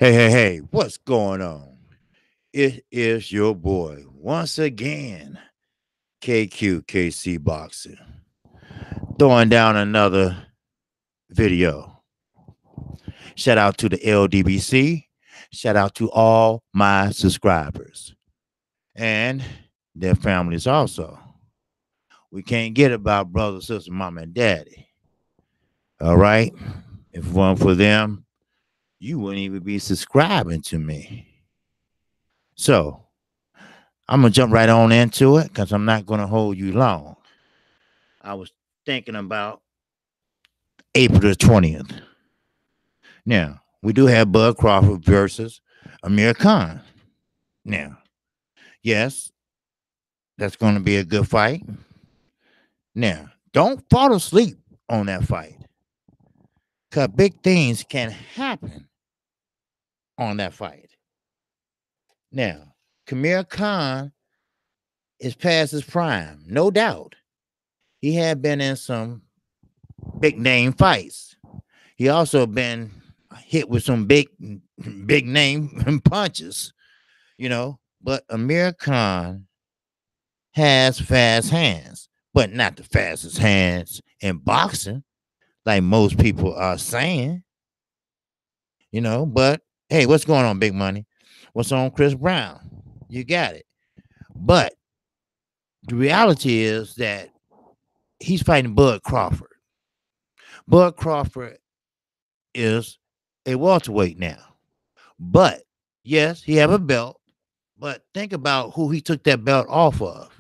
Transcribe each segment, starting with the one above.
Hey, what's going on? It is your boy once again, KQKC Boxing, throwing down another video. Shout out to the LDBC. Shout out to all my subscribers and their families also. We can't get about brother, sister, mom, and daddy. All right? If it weren't for them, you wouldn't even be subscribing to me. So, I'm going to jump right on into it because I'm not going to hold you long. I was thinking about April the 20th. Now, we do have Bud Crawford versus Amir Khan. Now, yes, that's going to be a good fight. Now, don't fall asleep on that fight because big things can happen on that fight. Now, Amir Khan is past his prime, no doubt. He had been in some big name fights. He also been hit with some big name punches, But Amir Khan has fast hands, but not the fastest hands in boxing, like most people are saying, But hey, what's going on, Big Money? What's on Chris Brown? You got it. But the reality is that he's fighting Bud Crawford. Bud Crawford is a welterweight now. But yes, he have a belt. But think about who he took that belt off of.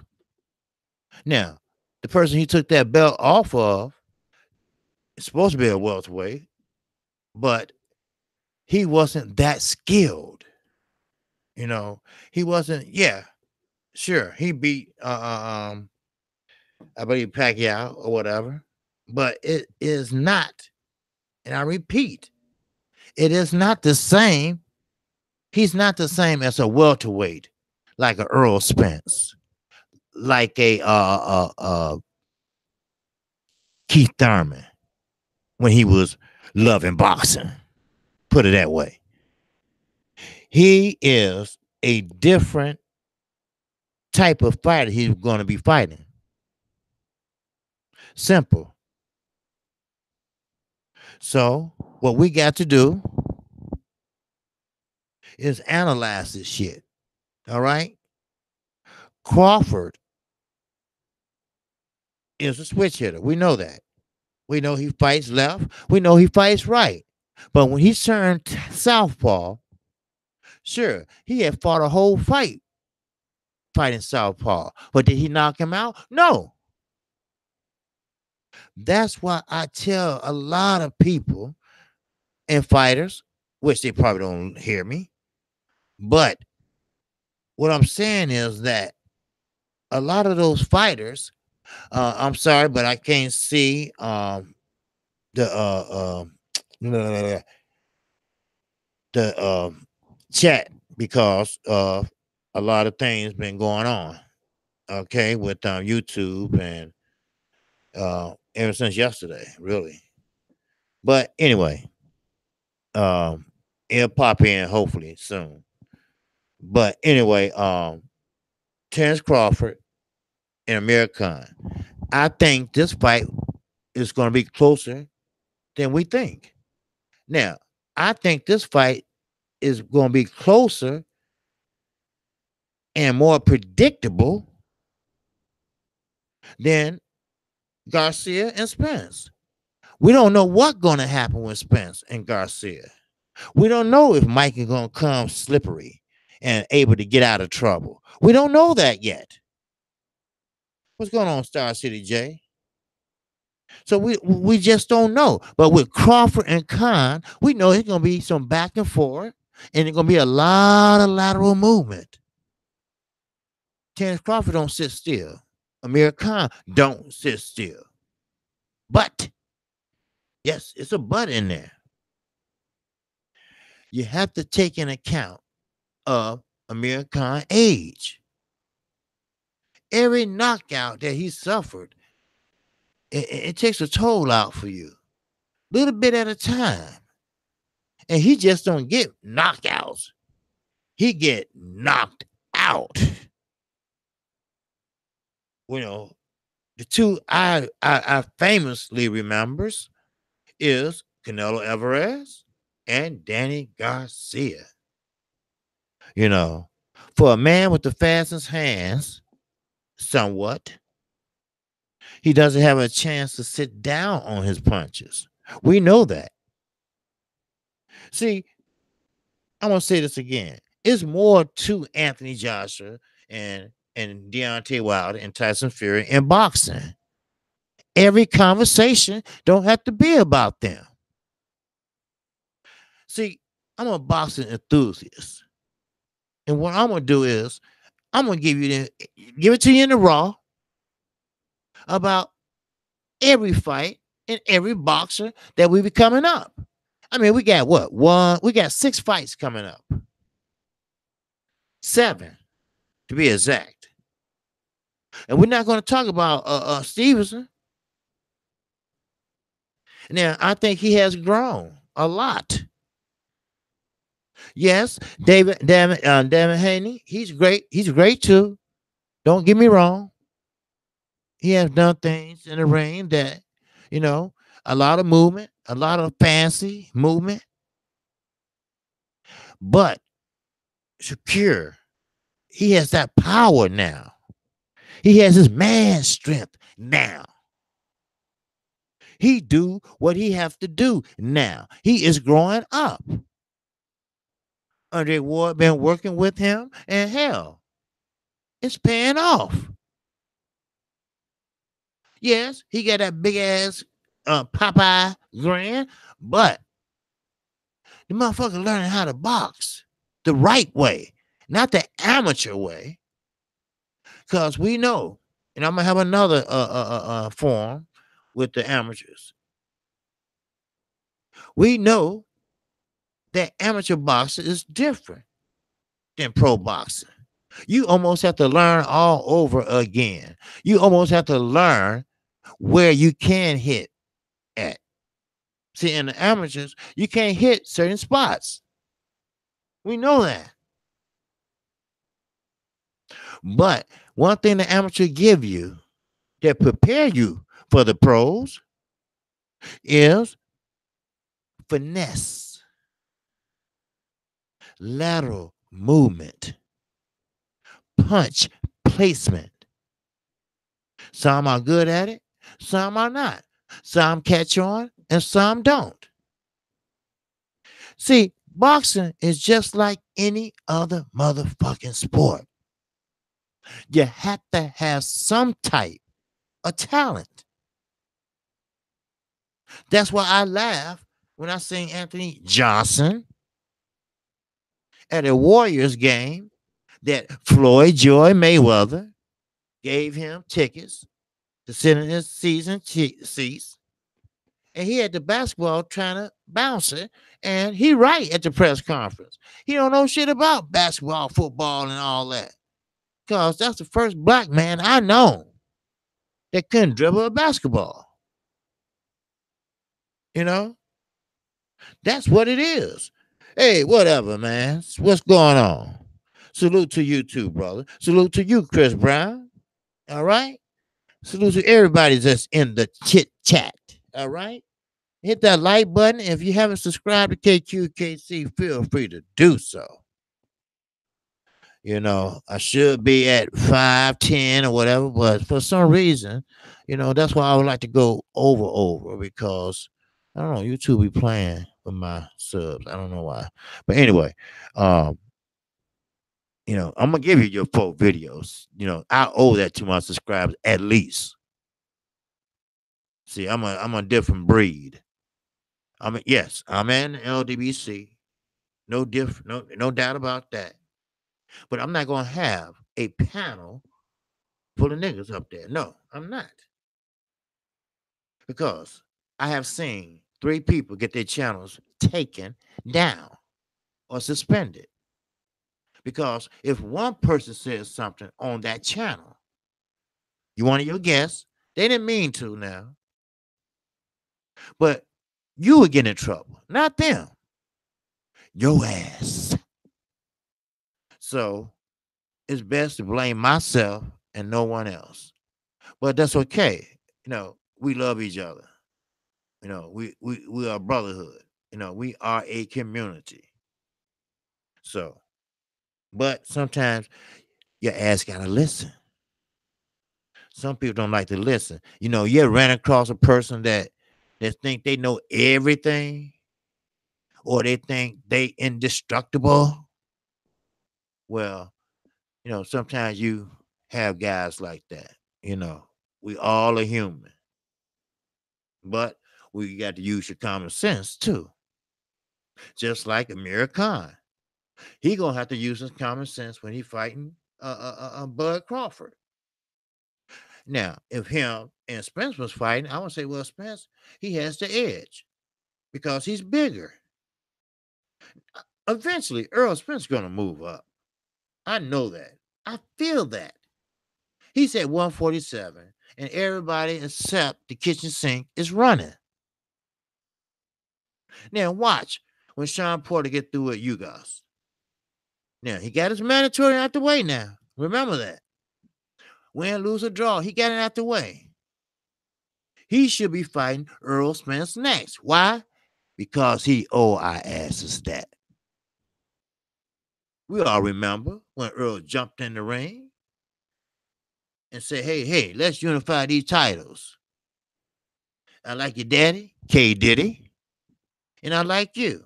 Now, the person he took that belt off of is supposed to be a welterweight, but he wasn't that skilled. He wasn't. Yeah, sure, he beat I believe Pacquiao or whatever, but it is not. And I repeat, it is not the same. He's not the same as a welterweight, like a Earl Spence, like a Keith Thurman when he was loving boxing. Put it that way. He is a different type of fighter he's going to be fighting. Simple. So what we got to do is analyze this shit. All right? Crawford is a switch hitter. We know that. We know he fights left. We know he fights right. But when he turned southpaw, sure, he had fought a whole fight fighting southpaw. But did he knock him out? No. That's why I tell a lot of people and fighters, which they probably don't hear me, but what I'm saying is that a lot of those fighters, I'm sorry, but I can't see the chat because of a lot of things been going on, okay, with YouTube and ever since yesterday, really. But anyway, it'll pop in hopefully soon. But anyway, Terrence Crawford and Amir Khan. I think this fight is going to be closer than we think. Now, I think this fight is going to be closer and more predictable than Garcia and Spence. We don't know what's going to happen with Spence and Garcia. We don't know if Mike is going to come slippery and able to get out of trouble. We don't know that yet. What's going on, Star City J? So we just don't know. But with Crawford and Khan, we know it's going to be some back and forth, and it's going to be a lot of lateral movement. Terrence Crawford don't sit still. Amir Khan don't sit still. But, yes, it's a but in there. You have to take in account of Amir Khan's age. Every knockout that he suffered, it takes a toll out for you. Little bit at a time. And he just don't get knockouts. He get knocked out. You know, the two I famously remembers is Canelo Alvarez and Danny Garcia. You know, for a man with the fastest hands, somewhat, he doesn't have a chance to sit down on his punches. We know that. See, I'm gonna say this again. It's more to Anthony Joshua and Deontay Wilder and Tyson Fury in boxing. Every conversation don't have to be about them. See, I'm a boxing enthusiast, and what I'm gonna do is I'm gonna give it to you in the raw about every fight and every boxer that we be coming up. I mean, we got what? We got 6 fights coming up. 7 to be exact. And we're not going to talk about Stevenson. Now, I think he has grown a lot. Yes, David Haney, he's great. He's great too. Don't get me wrong. He has done things in the ring that, you know, a lot of movement, a lot of fancy movement. But Shakir, he has that power now. He has his man strength now. He do what he have to do now. He is growing up. Andre Ward been working with him, and hell, it's paying off. Yes, he got that big ass Popeye grin, but the motherfucker learning how to box the right way, not the amateur way. Because we know, and I'm gonna have another forum with the amateurs. We know that amateur boxing is different than pro boxing. You almost have to learn all over again. You almost have to learn where you can hit at. See, in the amateurs, you can't hit certain spots. We know that. But one thing the amateur give you that prepare you for the pros is finesse, lateral movement, punch placement. Some are good at it, some are not. Some catch on and some don't. See, boxing is just like any other motherfucking sport. You have to have some type of talent. That's why I laugh when I seen Anthony Johnson at a Warriors game that Floyd Joy Mayweather gave him tickets to sit in his season seats. And he had the basketball trying to bounce it. And he right at the press conference. He don't know shit about basketball, football, and all that. Because that's the first black man I know that couldn't dribble a basketball. You know? That's what it is. Hey, whatever, man. What's going on? Salute to you too, brother. Salute to you, Chris Brown. All right? Salute to everybody that's in the chit chat. All right? Hit that like button. If you haven't subscribed to KQKC, feel free to do so. You know, I should be at 510 or whatever, but for some reason, you know, that's why I would like to go over because I don't know, YouTube be playing with my subs. I don't know why. But anyway, you know, I'm gonna give you your 4 videos. You know, I owe that to my subscribers at least. See, I'm a different breed. Yes, I'm in LDBC. No no doubt about that. But I'm not gonna have a panel full of niggas up there. No, I'm not. Because I have seen 3 people get their channels taken down or suspended. Because if one person says something on that channel, you want your guess, they didn't mean to now. But you would get in trouble, not them. your ass. So it's best to blame myself and no one else. But that's okay. We love each other. We are brotherhood. We are a community. So, but sometimes your ass gotta listen. Some people don't like to listen. You ran across a person that think they know everything, or they think they indestructible. Well, sometimes you have guys like that. You know, we all are human, but we got to use your common sense too. Just like Amir Khan, he gonna have to use his common sense when he fighting Bud Crawford. Now, if him and Spence was fighting, I would say, well, Spence, he has the edge because he's bigger. Eventually, Earl Spence gonna move up. I know that. I feel that. He's at 147, and everybody except the kitchen sink is running. Now watch when Sean Porter get through at Ugos. Now he got his mandatory out the way now. Remember that. Win, lose, or draw, he got it out the way. He should be fighting Earl Spence next. Why? Because he owe our asses that. We all remember when Earl jumped in the ring and said, hey, let's unify these titles. I like your daddy, K. Diddy, and I like you.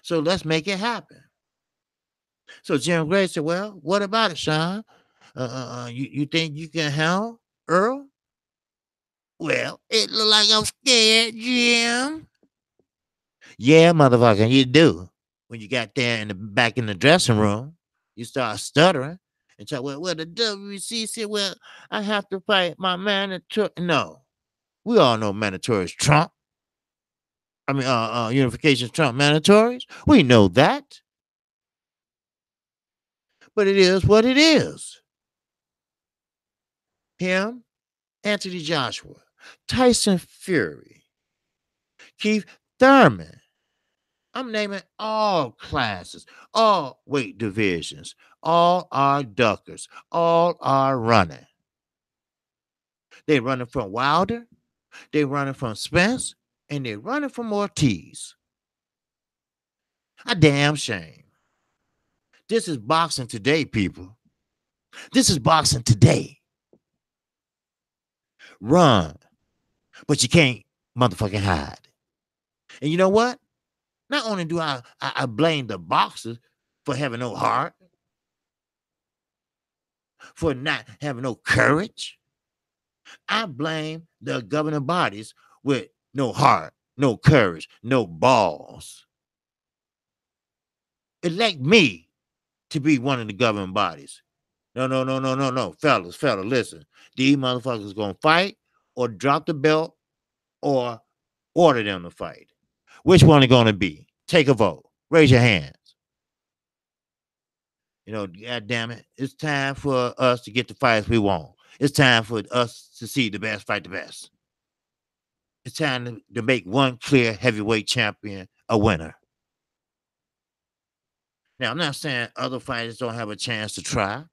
So let's make it happen. So Jim Gray said, well, what about it, Sean? You think you can handle Earl? Well, it look like I'm scared, Jim. Yeah, motherfucker, you do. When you got there back in the dressing room, you start stuttering and talk, well, the WC said, well, I have to fight my mandatory. No, we all know mandatory is Trump. I mean, unification is Trump mandatories. We know that. But it is what it is. Him, Anthony Joshua, Tyson Fury, Keith Thurman. I'm naming all classes, all weight divisions, all are duckers, all are running. They running from Wilder, they running from Spence, and they running from Ortiz. A damn shame. This is boxing today, people. This is boxing today. Run, but you can't motherfucking hide. And you know what? Not only do I blame the boxers for having no heart, for not having no courage, I blame the governing bodies with no heart, no courage, no balls. Elect me to be one of the governing bodies. No. Fellas, listen. These motherfuckers gonna fight or drop the belt or order them to fight. Which one are gonna be? Take a vote. Raise your hands. God damn it. It's time for us to get the fights we want. It's time for us to see the best fight the best. It's time to make one clear heavyweight champion a winner. Now, I'm not saying other fighters don't have a chance to try,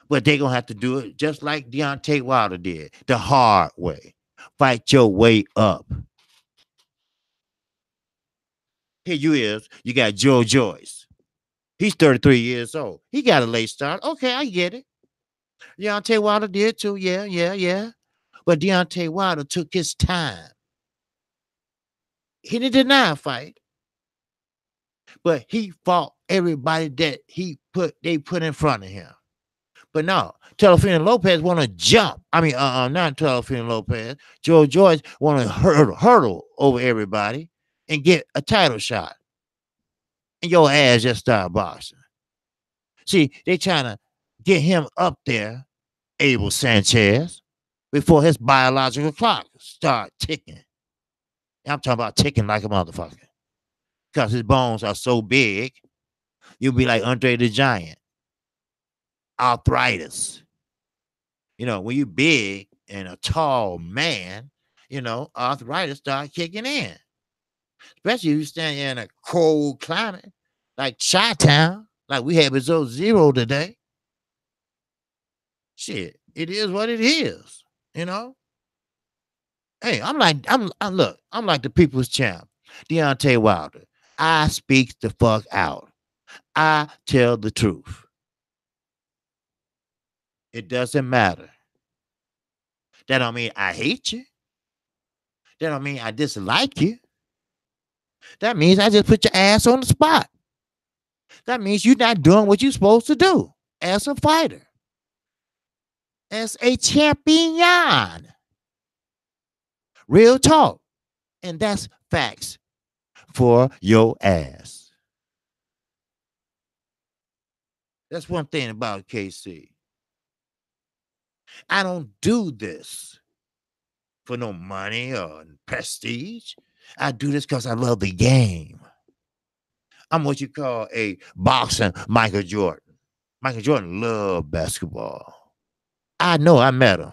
but they're going to have to do it just like Deontay Wilder did, the hard way. Fight your way up. Here you got Joe Joyce. He's 33 years old. He got a late start. Okay, I get it. Deontay Wilder did too. Yeah. But Deontay Wilder took his time. He didn't deny a fight, but he fought everybody that they put in front of him. But no, Telefino Lopez want to jump. I mean, not Telefino Lopez. Joe Joyce want to hurdle over everybody and get a title shot. And your ass just start boxing. See, they trying to get him up there, Abel Sanchez, before his biological clock start ticking. I'm talking about ticking like a motherfucker. Because his bones are so big, you'll be like Andre the Giant. Arthritis. When you big and a tall man, arthritis start kicking in. Especially if you stand in a cold climate like Chi-Town, like we had below zero today. Shit, it is what it is, you know? Hey, I'm like the people's champ, Deontay Wilder. I speak the fuck out. I tell the truth. It doesn't matter. That don't mean I hate you. That don't mean I dislike you. That means I just put your ass on the spot. That means you're not doing what you're supposed to do as a fighter, as a champion. Real talk. And that's facts for your ass. That's one thing about KC. I don't do this for no money or prestige. I do this because I love the game. I'm what you call a boxing Michael Jordan. Michael Jordan loved basketball. I know I met him.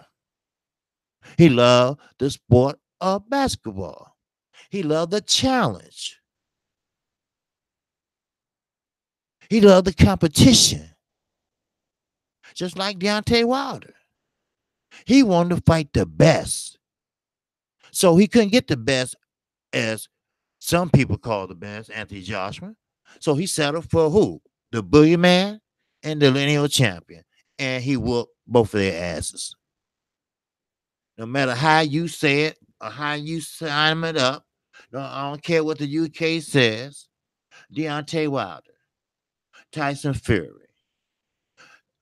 He loved the sport of basketball. He loved the challenge. He loved the competition. Just like Deontay Wilder. He wanted to fight the best. So he couldn't get the best, as some people call the best, Anthony Joshua. So he settled for who? The Boogeyman and the lineal champion. And he whooped both of their asses. No matter how you say it or how you sign it up, no, I don't care what the UK says. Deontay Wilder, Tyson Fury,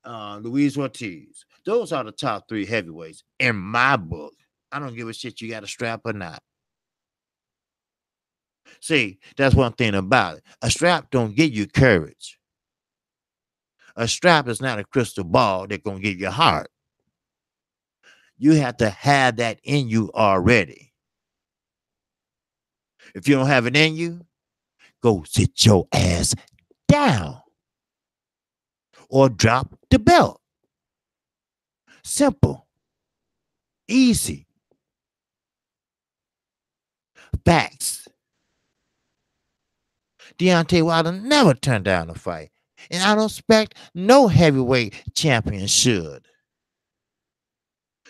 Luis Ortiz. Those are the top three heavyweights in my book. I don't give a shit you got a strap or not. See, that's one thing about it. A strap don't give you courage. A strap is not a crystal ball that's going to give you heart. You have to have that in you already. If you don't have it in you, go sit your ass down or drop the belt. Simple, easy. Facts. Deontay Wilder never turned down a fight. And I don't expect no heavyweight champion should.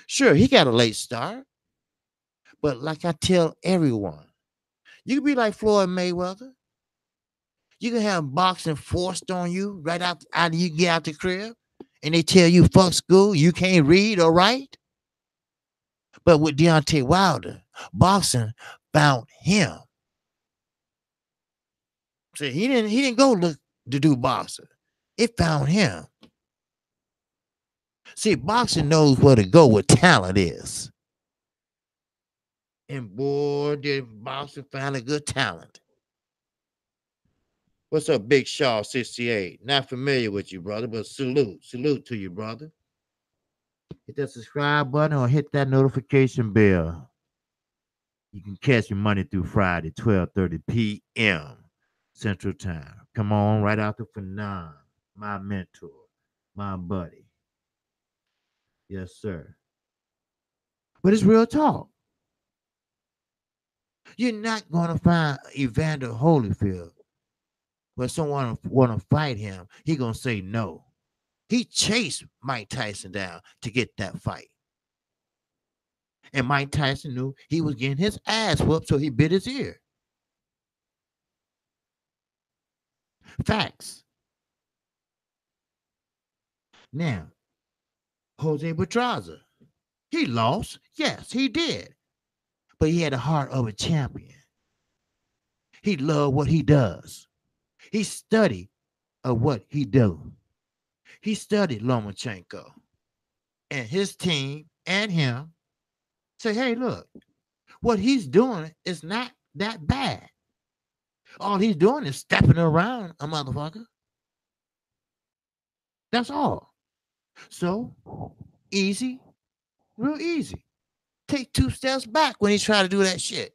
Sure, he got a late start. But like I tell everyone, you can be like Floyd Mayweather. You can have boxing forced on you right after you get out the crib. And they tell you, fuck school, you can't read or write. But with Deontay Wilder, boxing found him. So he didn't go look to do boxing. It found him. See, boxing knows where to go where talent is. And boy, did boxing find a good talent. What's up, Big Shaw 68? Not familiar with you, brother, but salute. Salute to you, brother. Hit that subscribe button or hit that notification bell. You can catch me Monday through Friday, 12:30 p.m. Central Time. Come on, right after Fanon, my mentor, my buddy. Yes, sir. But it's real talk. You're not going to find Evander Holyfield where someone want to fight him. He going to say no. He chased Mike Tyson down to get that fight. And Mike Tyson knew he was getting his ass whooped, so he bit his ear. Facts. Now, Jose Pedraza, he lost. Yes, he did. But he had the heart of a champion. He loved what he does. He studied of what he do. He studied Lomachenko. And his team and him say, hey, look, what he's doing is not that bad. All he's doing is stepping around a motherfucker. That's all. So, easy, real easy. Take 2 steps back when he's trying to do that shit.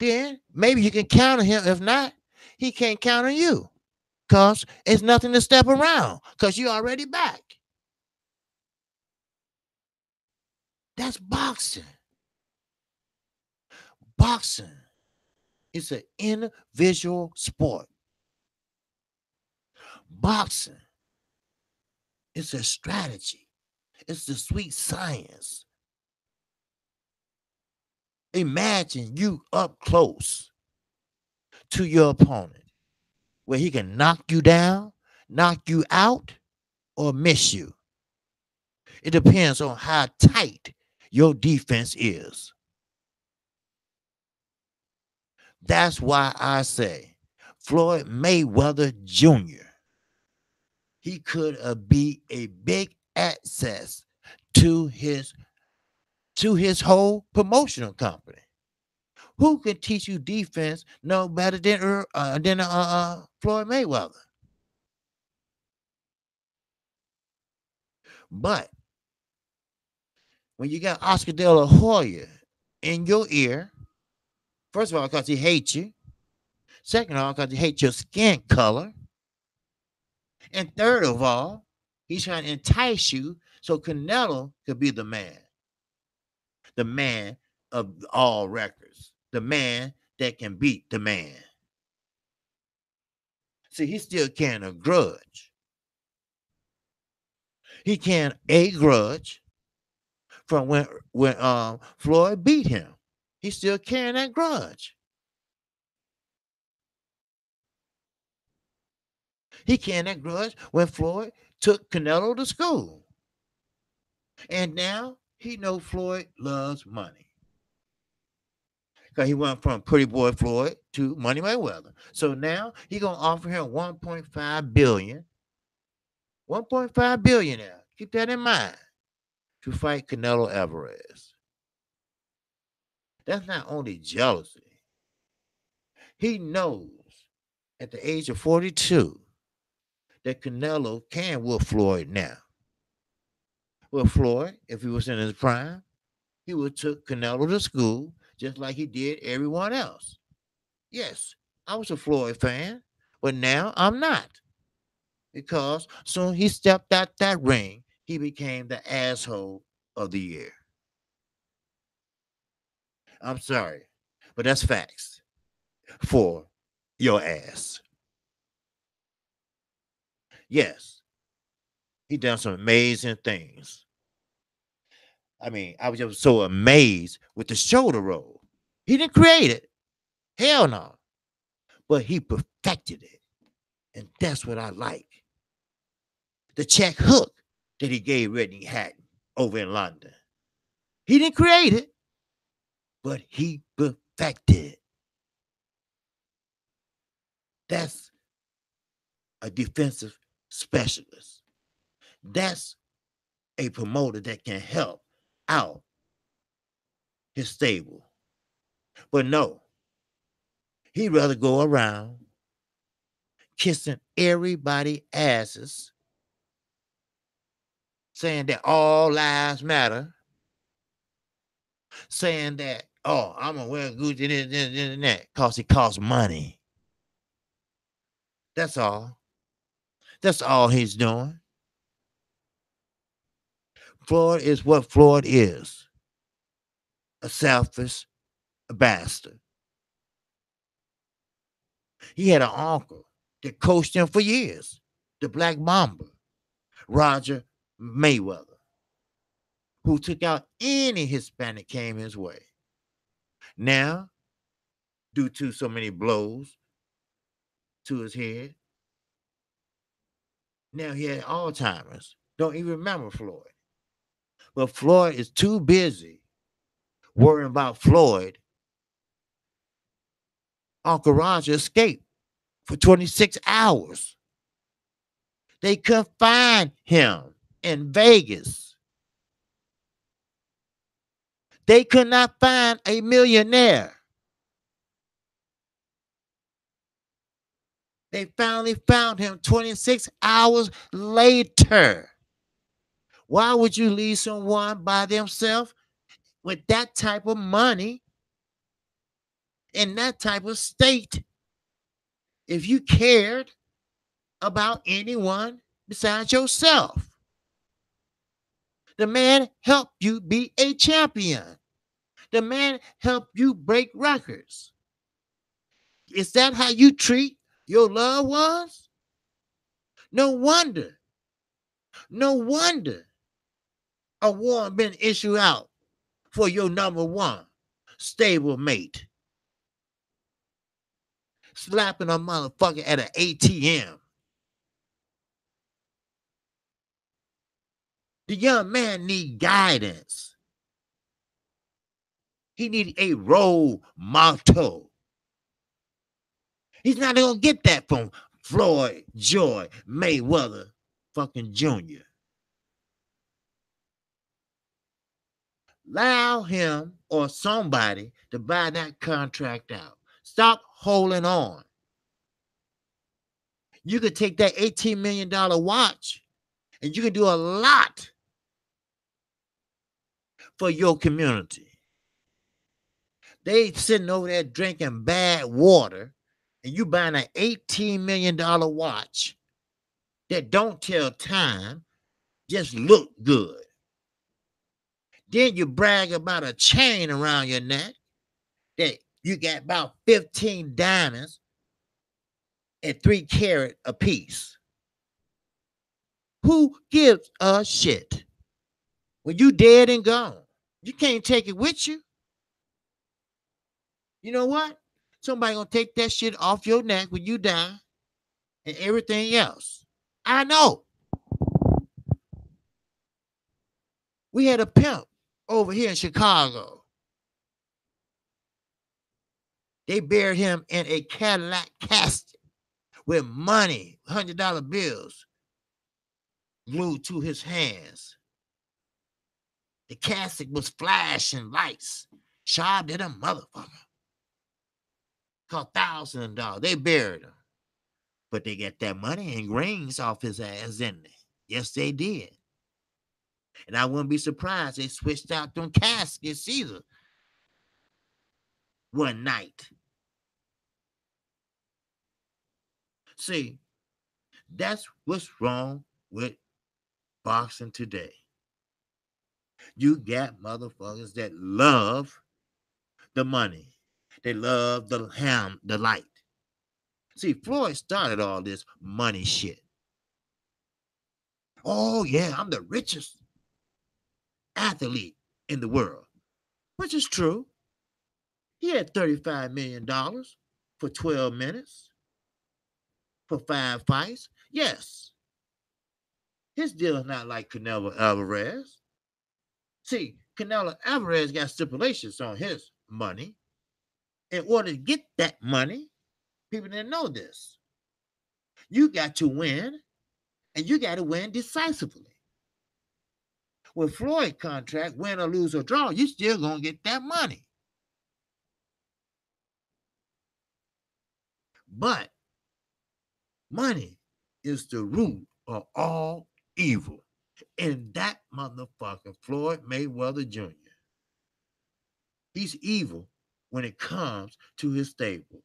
Then maybe you can counter him. If not, he can't counter you. Because it's nothing to step around. Because you're already back. That's boxing. Boxing It's an individual sport. Boxing, it's a strategy. It's the sweet science. Imagine you up close to your opponent where he can knock you down, knock you out, or miss you. It depends on how tight your defense is. That's why I say Floyd Mayweather Jr. He could be a big access to his whole promotional company. Who can teach you defense no better than Floyd Mayweather? But when you got Oscar De La Hoya in your ear, first of all, because he hates you. Second of all, because he hates your skin color. And third of all, he's trying to entice you so Canelo could be the man of all records, the man that can beat the man. See, he's still carrying a grudge. He can't a grudge from when Floyd beat him. He's still carrying that grudge. He carrying that grudge when Floyd took Canelo to school. And now he knows Floyd loves money. Because he went from Pretty Boy Floyd to Money Mayweather. So now he gonna offer him 1.5 billion. 1.5 billion now. Keep that in mind. To fight Canelo Alvarez. That's not only jealousy. He knows at the age of 42 that Canelo can whoop Floyd now. Well, Floyd, if he was in his prime, he would have took Canelo to school just like he did everyone else. Yes, I was a Floyd fan, but now I'm not. Because soon he stepped out that ring, he became the asshole of the year. I'm sorry, but that's facts for your ass. Yes, he done some amazing things. I mean, I was just so amazed with the shoulder roll. He didn't create it. Hell no. But he perfected it. And that's what I like. The check hook that he gave Redney Hatton over in London. He didn't create it, but he perfected it. That's a defensive specialist. That's a promoter that can help out his stable. But no, he'd rather go around kissing everybody asses, saying that all lives matter, saying that, oh, I'm gonna wear Gucci and that, because it costs money. That's all. That's all he's doing. Floyd is what Floyd is. A selfish bastard. He had an uncle that coached him for years, the Black Mamba, Roger Mayweather, who took out any Hispanic came his way. Now, due to so many blows to his head, now he had Alzheimer's. Don't even remember Floyd. But Floyd is too busy worrying about Floyd. Uncle Roger escaped for 26 hours. They couldn't find him in Vegas. They could not find a millionaire. They finally found him 26 hours later. Why would you leave someone by themselves with that type of money in that type of state if you cared about anyone besides yourself? The man helped you be a champion. The man helped you break records. Is that how you treat your loved ones? No wonder. No wonder a warrant been issued out for your number one stable mate. Slapping a motherfucker at an ATM. The young man need guidance. He need a role model. He's not gonna get that from Floyd Joy Mayweather fucking Jr. Allow him or somebody to buy that contract out. Stop holding on. You could take that $18 million watch and you can do a lot for your community. They sitting over there drinking bad water and you buying an $18 million watch that don't tell time, just look good. Then you brag about a chain around your neck that you got about 15 diamonds at 3 carat a piece. Who gives a shit? When you dead and gone, you can't take it with you. You know what? Somebody gonna take that shit off your neck when you die and everything else. I know. We had a pimp over here in Chicago. They buried him in a Cadillac casket with money, $100 bills glued to his hands. The casket was flashing lights. Sharp than a motherfucker. Cost $1,000. They buried him. But they got that money and rings off his ass, didn't they? Yes, they did. And I wouldn't be surprised they switched out them caskets either one night. See, that's what's wrong with boxing today. You got motherfuckers that love the money. They love the light. See, Floyd started all this money shit. Oh, yeah, I'm the richest athlete in the world, which is true. He had $35 million for 12 minutes, for 5 fights. Yes. His deal is not like Canelo Alvarez. See, Canelo Alvarez got stipulations on his money. In order to get that money, people didn't know this. You got to win, and you got to win decisively. With Floyd contract, win or lose or draw, you still gonna get that money. But money is the root of all evil. And that motherfucker, Floyd Mayweather Jr., he's evil when it comes to his stable.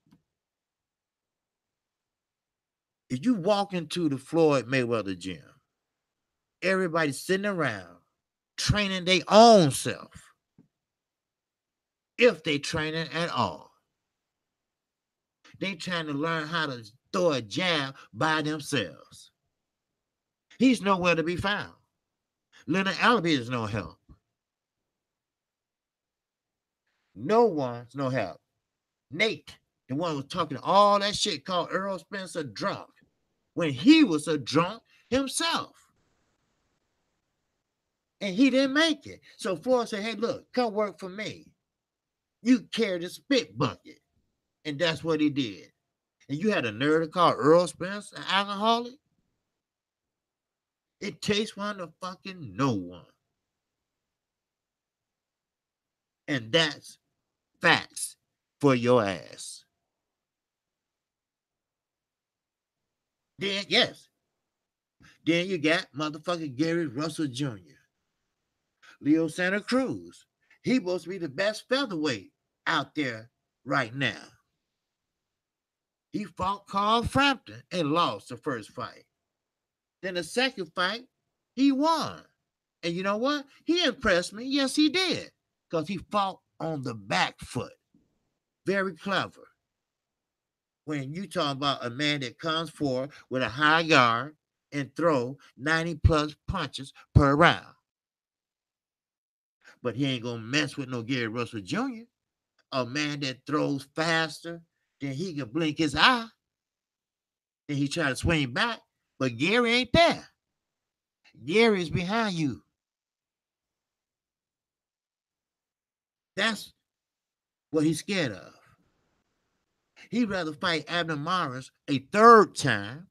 If you walk into the Floyd Mayweather gym, everybody's sitting around training their own self, if they training at all. They trying to learn how to throw a jab by themselves. He's nowhere to be found. Leonard Albee is no help. No one's no help. Nate, the one who was talking all that shit, called Earl Spencer drunk when he was a drunk himself. And he didn't make it. So Floyd said, hey, look, come work for me. You carry the spit bucket. And that's what he did. And you had a nerd to call Earl Spence an alcoholic? It takes one to fucking know one. And that's facts for your ass. Then, yes. Then you got motherfucking Gary Russell Jr., Leo Santa Cruz. He supposed to be the best featherweight out there right now. He fought Carl Frampton and lost the first fight. Then the second fight, he won. And you know what? He impressed me. Yes, he did. Because he fought on the back foot. Very clever. when you talking about a man that comes forward with a high guard and throw 90 plus punches per round. But he ain't gonna mess with no Gary Russell Jr., a man that throws faster than he can blink his eye. Then he try to swing back, but Gary ain't there. Gary is behind you. That's what he's scared of. He'd rather fight Abner Maris a third time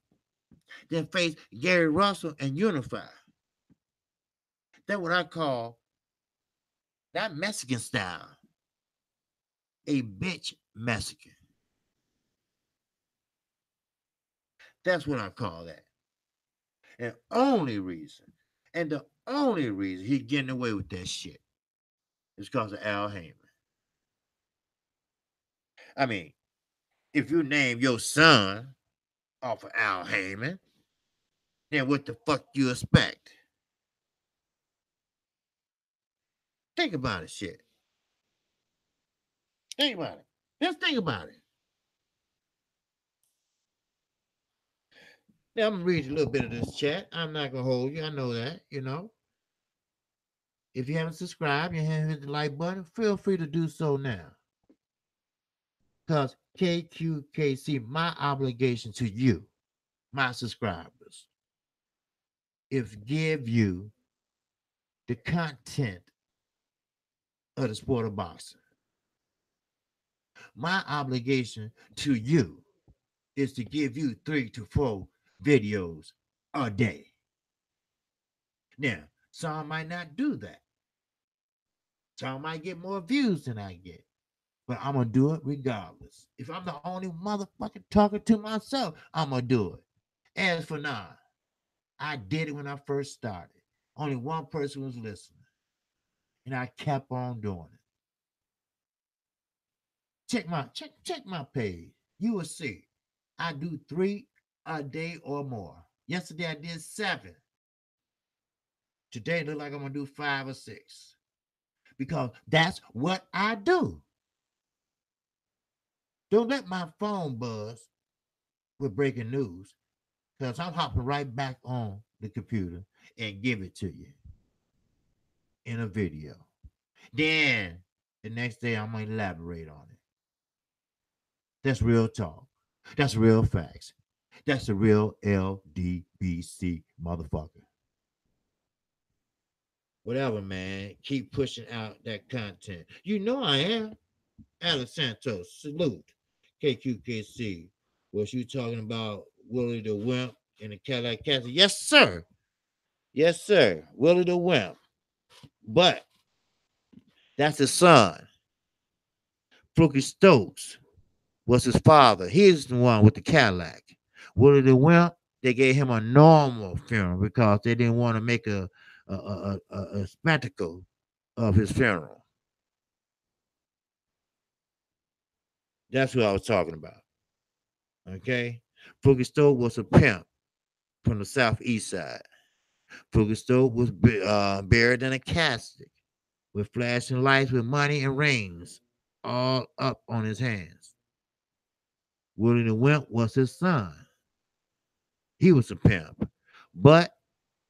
than face Gary Russell and unify. That's what I call that Mexican style, a bitch Mexican. That's what I call that. And the only reason he getting away with that shit is because of Al Heyman. I mean, if you name your son off of Al Heyman, then what the fuck you expect? Think about it, shit. Think about it. Just think about it. Now I'm gonna read a little bit of this chat. I'm not gonna hold you. I know that, you know. If you haven't subscribed, you haven't hit the like button, feel free to do so now. Because KQKC, my obligation to you, my subscribers, is give you the content of the sport of boxing. My obligation to you is to give you 3 to 4 videos a day. Now, some might not do that. Some might get more views than I get. But I'm going to do it regardless. If I'm the only motherfucker talking to myself, I'm going to do it. As for now, I did it when I first started. Only one person was listening. And I kept on doing it. Check my page. You will see. I do 3 a day or more. Yesterday I did 7. Today it look like I'm gonna do 5 or 6. Because that's what I do. Don't let my phone buzz with breaking news. Because I'm hopping right back on the computer and give it to you in a video. Then the next day I'm gonna elaborate on it. That's real talk. That's real facts. That's the real LDBC motherfucker. Whatever, man. Keep pushing out that content. You know I am. Alex Santos, salute. KQKC. Was you talking about Willie the Wimp in the Cadillac Castle? Yes, sir. Yes, sir. Willie the Wimp. But that's his son. Fluky Stokes was his father. He's the one with the Cadillac. Willie the Wimp, they gave him a normal funeral because they didn't want to make a spectacle of his funeral. That's what I was talking about. Okay? Fluky Stokes was a pimp from the southeast side. Fluky Stokes was buried in a casket with flashing lights with money and rings all up on his hands. Willie the Wimp was his son. He was a pimp. But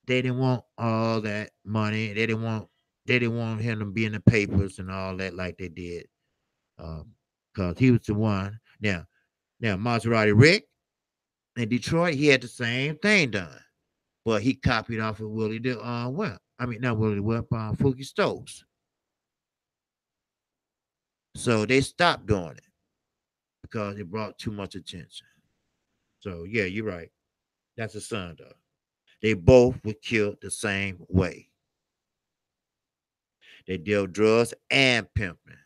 they didn't want all that money. They didn't want him to be in the papers and all that like they did. Because he was the one. Now Maserati Rick in Detroit, he had the same thing done. But he copied off of Willie the Wimp. I mean, not Willie the Wimp, Fluky Stokes. So they stopped doing it because it brought too much attention. So yeah, you're right. That's a son though. They both were killed the same way. They dealt drugs and pimping.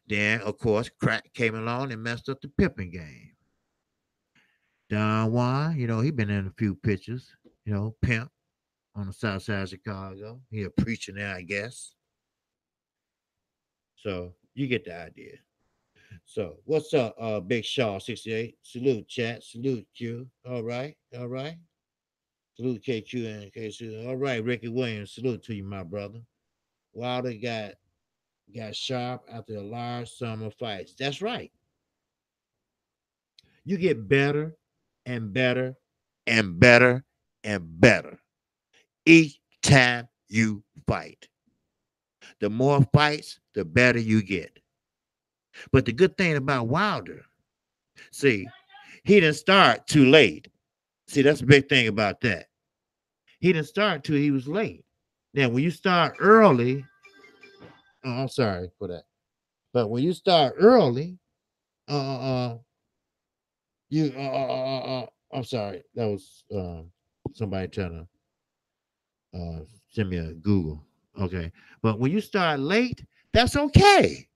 Then, of course, crack came along and messed up the pimping game. Don Juan, he been in a few pictures, pimp on the south side of Chicago. He a preacher now, I guess. So you get the idea. So what's up, Big Shaw 68? Salute, chat. Salute, Q. All right, all right. Salute KQ and KC. All right, Ricky Williams. Salute to you, my brother. Wilder got sharp after a large sum of fights. That's right. You get better and better and better and better each time you fight. The more fights, the better you get. But the good thing about Wilder, see, he didn't start too late. See, that's the big thing about that. He didn't start till he was late. Now, when you start early, oh, I'm sorry for that. But when you start early, uh, uh, you, I'm sorry, that was somebody trying to send me a Google. Okay, but when you start late, that's okay.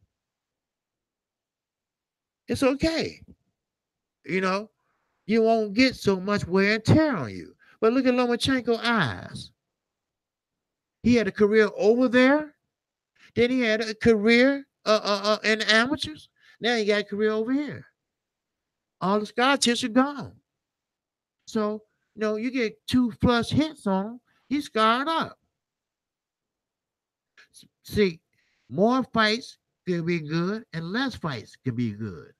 It's okay. You know, you won't get so much wear and tear on you. But look at Lomachenko eyes. He had a career over there. Then he had a career in the amateurs. Now he got a career over here. All the scar tissue gone. So, you get 2+ hits on him, he's scarred up. See, more fights can be good and less fights can be good.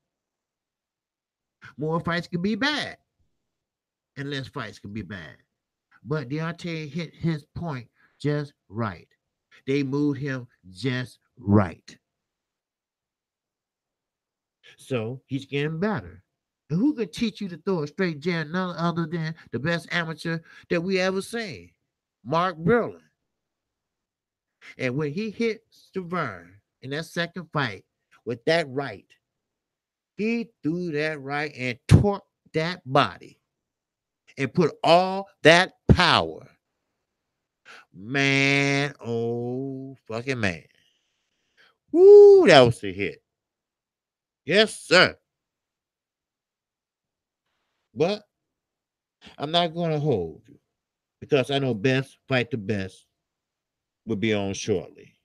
More fights can be bad and less fights can be bad. But Deontay hit his point just right. They moved him just right. So he's getting better. And who could teach you to throw a straight jab none other than the best amateur that we ever seen? Mark Berlin. And when he hit Stavern in that second fight with that right, he threw that right and torqued that body and put all that power. Man, oh fucking man. Woo, that was a hit. Yes, sir. But I'm not going to hold you because I know best fight the best will be on shortly.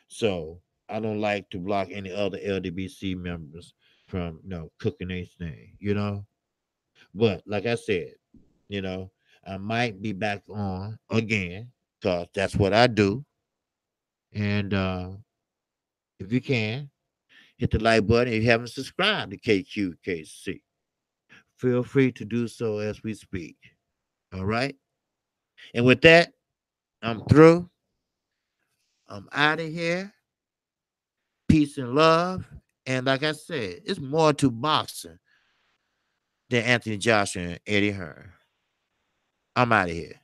So I don't like to block any other LDBC members from cooking their thing. But like I said, you know, I might be back on again because that's what I do. And if you can, hit the like button if you haven't subscribed to KQKC. Feel free to do so as we speak. All right. And with that, I'm through. I'm out of here. Peace and love. And like I said, it's more to boxing than Anthony Joshua and Eddie Hearn. I'm out of here.